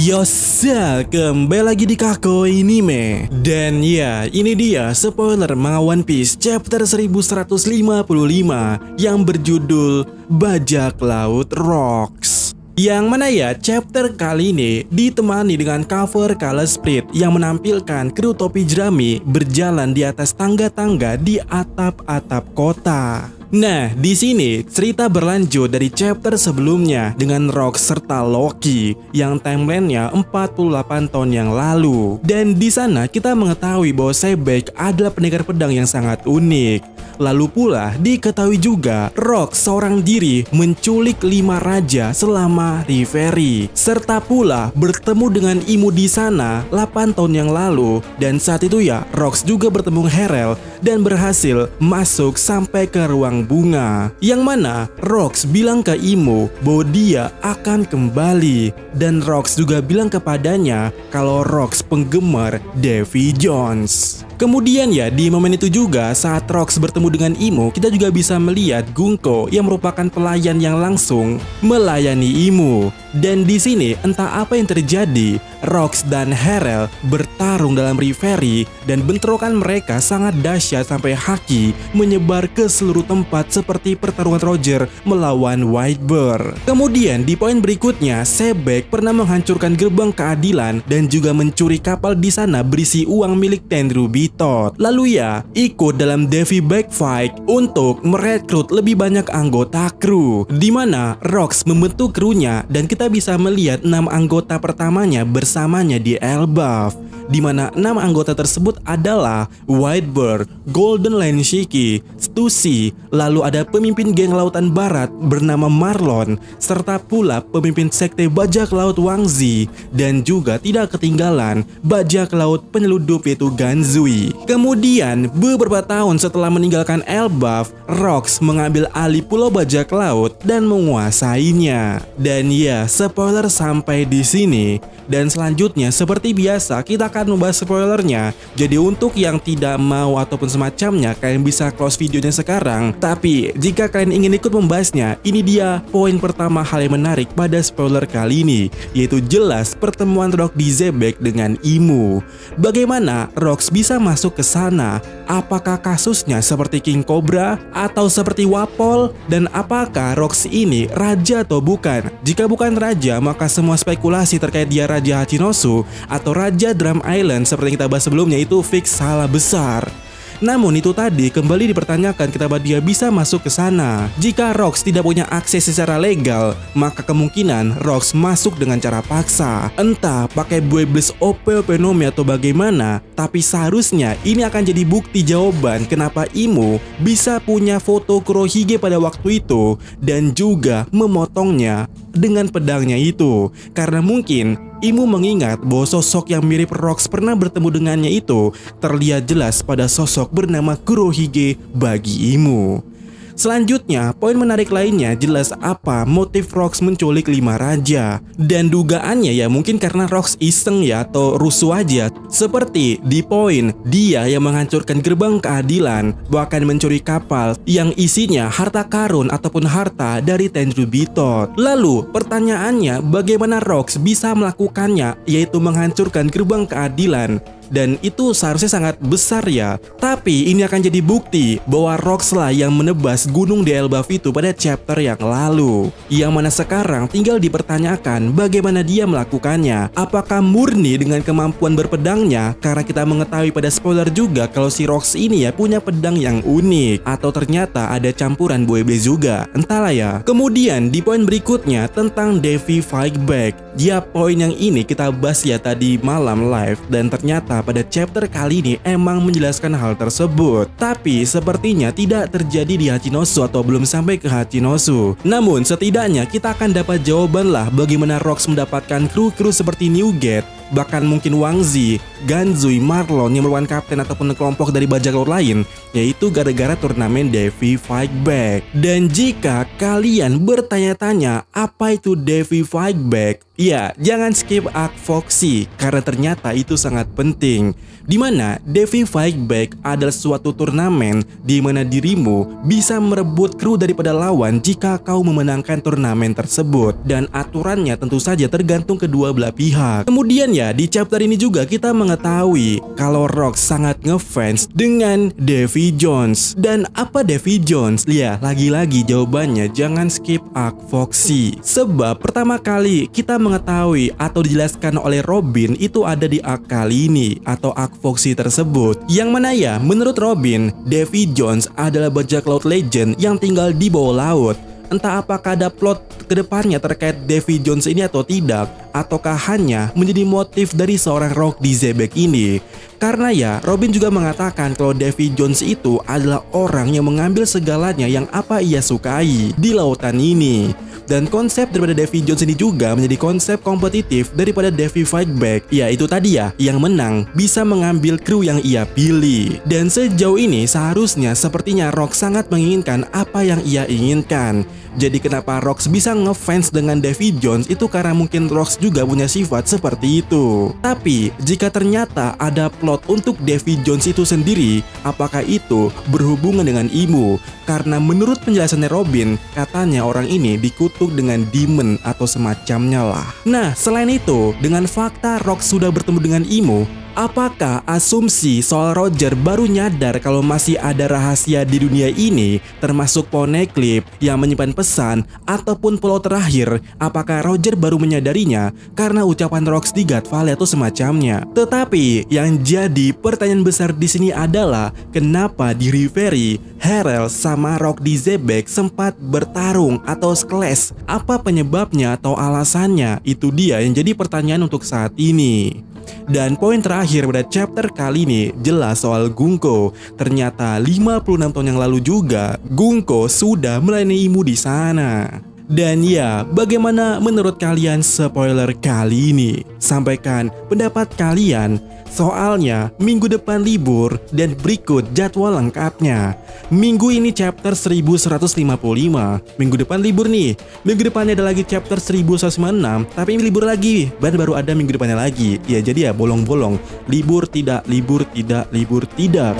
Yosa, kembali lagi di Kako Anime. Dan ya, ini dia spoiler manga One Piece chapter 1155 yang berjudul Bajak Laut Rocks. Yang mana ya, chapter kali ini ditemani dengan cover color split yang menampilkan kru topi jerami berjalan di atas tangga-tangga di atap-atap kota. Nah, di sini cerita berlanjut dari chapter sebelumnya dengan Rock serta Loki yang timelinenya 48 tahun yang lalu. Dan di sana kita mengetahui bahwa Sebek adalah pendekar pedang yang sangat unik. Lalu pula diketahui juga Rock seorang diri menculik 5 raja selama Reverie, serta pula bertemu dengan Imu di sana 8 tahun yang lalu. Dan saat itu ya, Rock juga bertemu Harel dan berhasil masuk sampai ke ruang bunga, yang mana Rox bilang ke Imu bahwa dia akan kembali, dan Rox juga bilang kepadanya kalau Rox penggemar Davy Jones. Kemudian ya, di momen itu juga saat Rox bertemu dengan Imu, kita juga bisa melihat Gunko yang merupakan pelayan yang langsung melayani Imu. Dan di sini entah apa yang terjadi, Rox dan Harel bertarung dalam Reverie dan bentrokan mereka sangat dahsyat sampai haki menyebar ke seluruh tempat seperti pertarungan Roger melawan Whitebeard. Kemudian di poin berikutnya, Sebek pernah menghancurkan gerbang keadilan dan juga mencuri kapal di sana berisi uang milik Tenryubi Todd. Lalu ya, ikut dalam Davy Backfight untuk merekrut lebih banyak anggota kru, di mana Rox membentuk krunya dan kita bisa melihat 6 anggota pertamanya bersamanya di Elbaf, di mana 6 anggota tersebut adalah Whitebeard, Golden Line Shiki, Stussy, lalu ada pemimpin geng lautan barat bernama Marlon, serta pula pemimpin sekte bajak laut Wangzi, dan juga tidak ketinggalan bajak laut penyeludup yaitu Ganzui. Kemudian beberapa tahun setelah meninggalkan Elbaf, Rox mengambil alih pulau bajak laut dan menguasainya. Dan ya, spoiler sampai di sini. Dan selanjutnya seperti biasa kita akan membahas spoilernya. Jadi untuk yang tidak mau ataupun semacamnya, kalian bisa close videonya sekarang. Tapi jika kalian ingin ikut membahasnya, ini dia poin pertama hal yang menarik pada spoiler kali ini, yaitu jelas pertemuan Rock di Sebek dengan Imu. Bagaimana Rox bisa masuk ke sana? Apakah kasusnya seperti King Cobra atau seperti Wapol? Dan apakah Rox ini raja atau bukan? Jika bukan raja, maka semua spekulasi terkait dia Raja Hachinosu atau Raja Drum Island seperti yang kita bahas sebelumnya itu fix salah besar. Namun itu tadi kembali dipertanyakan kenapa dia bisa masuk ke sana. Jika Rox tidak punya akses secara legal, maka kemungkinan Rox masuk dengan cara paksa. Entah pakai Buebles Ope-Ope-Nomi atau bagaimana, tapi seharusnya ini akan jadi bukti jawaban kenapa Imu bisa punya foto Kurohige pada waktu itu dan juga memotongnya dengan pedangnya itu. Karena mungkin Imu mengingat bahwa sosok yang mirip Rox pernah bertemu dengannya itu terlihat jelas pada sosok bernama Kurohige bagi Imu. Selanjutnya, poin menarik lainnya jelas apa motif Rox menculik 5 raja. Dan dugaannya ya mungkin karena Rox iseng ya atau rusuh aja. Seperti di poin dia yang menghancurkan gerbang keadilan, bahkan mencuri kapal yang isinya harta karun ataupun harta dari Tenryubi Todd. Lalu pertanyaannya, bagaimana Rox bisa melakukannya, yaitu menghancurkan gerbang keadilan? Dan itu seharusnya sangat besar ya. Tapi ini akan jadi bukti bahwa Rox lah yang menebas gunung di Elbaf itu pada chapter yang lalu. Yang mana sekarang tinggal dipertanyakan bagaimana dia melakukannya. Apakah murni dengan kemampuan berpedangnya? Karena kita mengetahui pada spoiler juga kalau si Rox ini ya punya pedang yang unik. Atau ternyata ada campuran Buebe juga. Entahlah ya. Kemudian di poin berikutnya tentang Davy Fight Back. Ya, poin yang ini kita bahas ya tadi malam live. Dan ternyata pada chapter kali ini emang menjelaskan hal tersebut. Tapi sepertinya tidak terjadi di Hachinosu atau belum sampai ke Hachinosu. Namun setidaknya kita akan dapat jawaban lah bagaimana Rox mendapatkan kru-kru seperti Newgate, bahkan mungkin Wang Zi, Ganzui, Marlon yang merupakan kapten ataupun kelompok dari bajak laut lain, yaitu gara-gara turnamen Devi Fight Back. Dan jika kalian bertanya-tanya apa itu Devi Fight Back, ya jangan skip Arc Foxy karena ternyata itu sangat penting. Dimana Devi Fight Back adalah suatu turnamen di mana dirimu bisa merebut kru daripada lawan jika kau memenangkan turnamen tersebut. Dan aturannya tentu saja tergantung kedua belah pihak. Kemudian ya di chapter ini juga kita mengetahui kalau Rox sangat ngefans dengan Davy Jones. Dan apa Davy Jones? Ya lagi-lagi jawabannya jangan skip Arc Foxy. Sebab pertama kali kita mengetahui atau dijelaskan oleh Robin itu ada di arc kali ini atau Arc Foxy tersebut. Yang mana ya menurut Robin, Davy Jones adalah bajak laut legend yang tinggal di bawah laut. Entah apakah ada plot kedepannya terkait Davy Jones ini atau tidak, ataukah hanya menjadi motif dari seorang Rock di Zebek ini. Karena ya Robin juga mengatakan kalau Davy Jones itu adalah orang yang mengambil segalanya yang apa ia sukai di lautan ini. Dan konsep daripada Davy Jones ini juga menjadi konsep kompetitif daripada Devi Fight Back. Ya itu tadi ya, yang menang bisa mengambil kru yang ia pilih. Dan sejauh ini seharusnya sepertinya Rox sangat menginginkan apa yang ia inginkan. Jadi kenapa Rox bisa ngefans dengan Davy Jones itu karena mungkin Rox juga punya sifat seperti itu. Tapi jika ternyata ada plot untuk Davy Jones itu sendiri, apakah itu berhubungan dengan Imu? Karena menurut penjelasannya Robin, katanya orang ini dikutuk dengan demon atau semacamnya lah. Nah selain itu, dengan fakta Rox sudah bertemu dengan Imu, apakah asumsi soal Roger baru nyadar kalau masih ada rahasia di dunia ini, termasuk Poneglyph yang menyimpan pesan, ataupun pulau terakhir, apakah Roger baru menyadarinya karena ucapan Rox di God Valley atau semacamnya? Tetapi yang jadi pertanyaan besar di sini adalah kenapa di Reverie, Harel sama Rock di Zebek sempat bertarung atau clash? Apa penyebabnya atau alasannya? Itu dia yang jadi pertanyaan untuk saat ini. Dan poin terakhir pada chapter kali ini jelas soal Gunko. Ternyata 56 tahun yang lalu juga Gunko sudah melayani Imu di sana. Dan ya, bagaimana menurut kalian spoiler kali ini? Sampaikan pendapat kalian. Soalnya minggu depan libur dan berikut jadwal lengkapnya. Minggu ini chapter 1155, minggu depan libur nih. Minggu depannya ada lagi chapter 1156, tapi ini libur lagi. Baru ada minggu depannya lagi. Ya jadi ya bolong-bolong. Libur tidak, libur tidak, libur tidak.